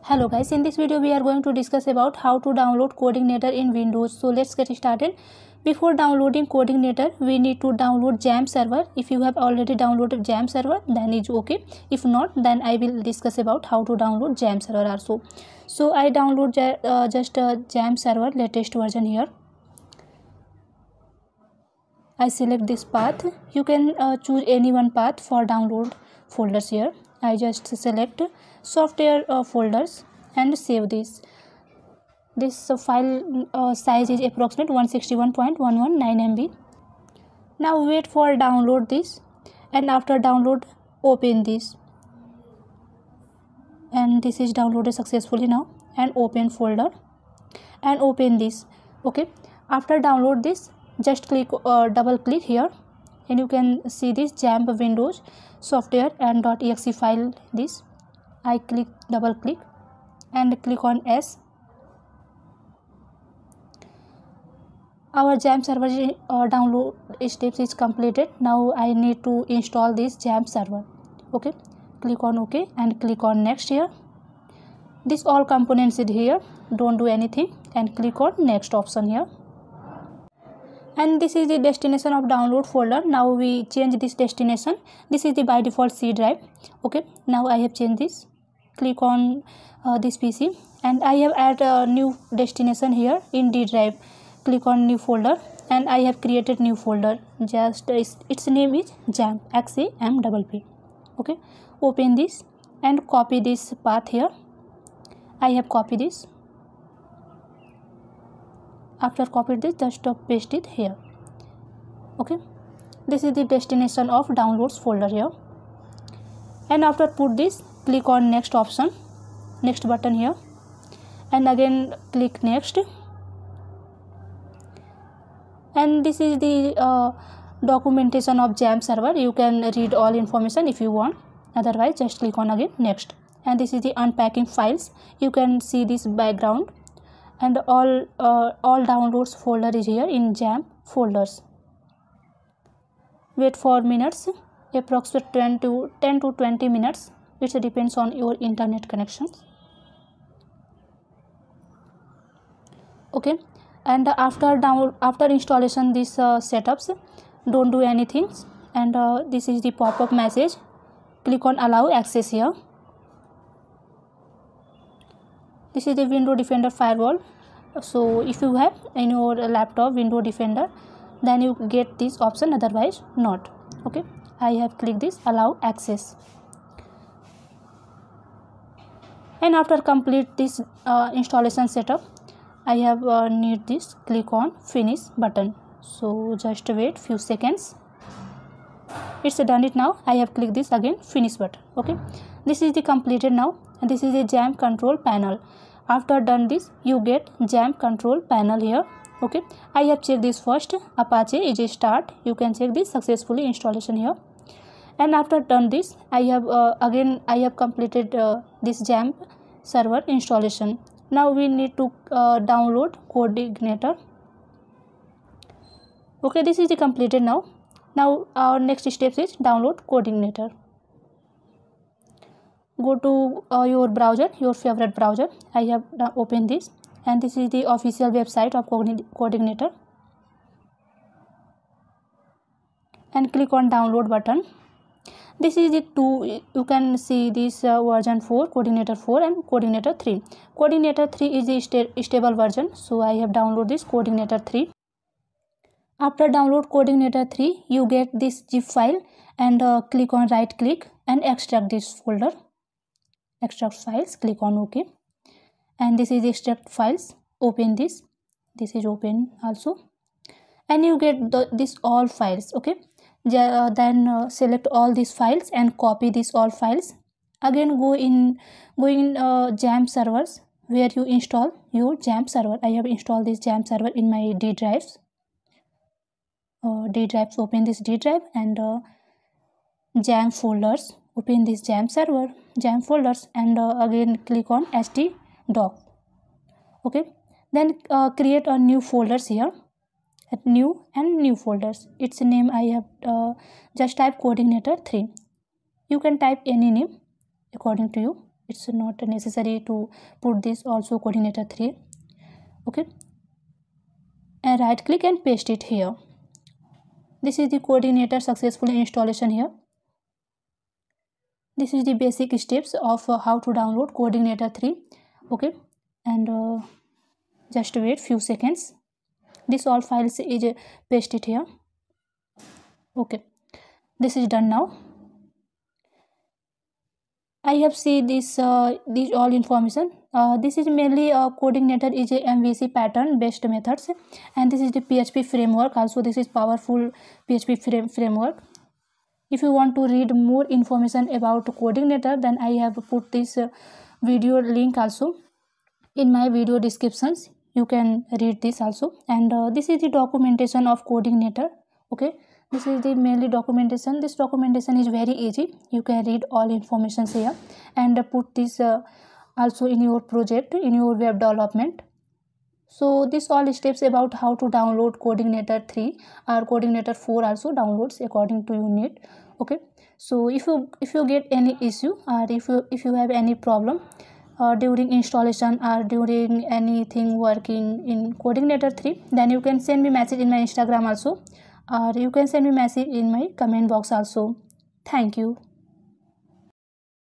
Hello guys, in this video we are going to discuss about how to download Coordinator in Windows. So let's get started. Before downloading Coordinator, we need to download Jam server. If you have already downloaded Jam server, then it's okay. If not, then I will discuss about how to download Jam server also. So I download just Jam server latest version here. I select this path. You can choose any one path for download folders here. I just select software folders and save this. This file size is approximate 161.119 MB. Now wait for download this, and after download open this, and this is downloaded successfully now. And open folder and open this. Okay, after download this, just click double click here, and you can see this Jamp Windows software and .exe file. This I click double click and click on S. Our Jamp server download steps is completed. Now I need to install this Jamp server. Okay, click on OK and click on next here. This all components is here, don't do anything, and click on next option here. And this is the destination of download folder. Now we change this destination. This is the by default C drive. Okay, now I have changed this. Click on this PC, and I have add a new destination here in D drive. Click on new folder, and I have created new folder. Just its name is Jamp XAMPP. Okay, open this and copy this path here. I have copied this. After copied this, just paste it here. Okay, this is the destination of downloads folder here. And after put this, click on next option, next button here, and again click next. And this is the documentation of Jamp server. You can read all information if you want, otherwise just click on again next. And this is the unpacking files. You can see this background, and all downloads folder is here in Jamp folders. Wait for minutes, approximately 10 to 20 minutes. It depends on your internet connections. Okay, and after installation these setups, don't do anything. And this is the pop-up message. Click on allow access here. This is the Windows Defender firewall. So if you have in your laptop Windows Defender, then you get this option, otherwise not. Okay, I have clicked this allow access. And after complete this installation setup, I have need this click on finish button. So just wait few seconds. It's done it now. I have clicked this again finish button. Okay, this is the completed now, and this is a Jamp control panel. After done this, you get Jamp control panel here. Okay, I have checked this first. Apache is start. You can check this successfully installation here. And after done this, I have completed this Jamp server installation. Now we need to download Coordinator. Okay, this is the completed now. Now our next step is download Coordinator. Go to your browser, your favorite browser. I have opened this, and this is the official website of Coordinator. And click on download button. This is the two. You can see this version 4, Coordinator 4 and Coordinator 3. Coordinator 3 is the stable version, so I have downloaded this Coordinator 3. After download Coordinator 3, you get this zip file, and click on right click and extract this folder. Extract files, click on OK. And this is extract files. Open this. This is open also, and you get this all files. Okay, then select all these files and copy these all files. Again go in Jamp servers where you install your Jamp server. I have installed this Jamp server in my D drives. Open this D drive, and Jamp folders. Open this Jamp server, Jamp folders, and again click on htdoc. Okay, then create a new folders here, at new and new folders. Its name I have just type Coordinator 3. You can type any name according to you. it's not necessary to put this also coordinator 3. Okay, and right click and paste it here. This is the coordinator successful installation here. This is the basic steps of how to download coordinator 3. Okay, and just wait few seconds. This all files is pasted here. Okay, this is done now. I have seen this all information. This is mainly coordinator is a MVC pattern based methods, and this is the PHP framework. Also, this is powerful PHP framework. If you want to read more information about coordinator, then I have put this video link also in my video descriptions. You can read this also, and this is the documentation of coordinator. Okay, this is the mainly documentation. This documentation is very easy. You can read all information here and put this also in your project, in your web development. So this all steps about how to download coordinator 3 or coordinator 4 also downloads according to your need. Okay, so if you get any issue or if you have any problem during installation or during anything working in coordinator 3, then you can send me message in my Instagram also, or you can send me message in my comment box also. Thank you.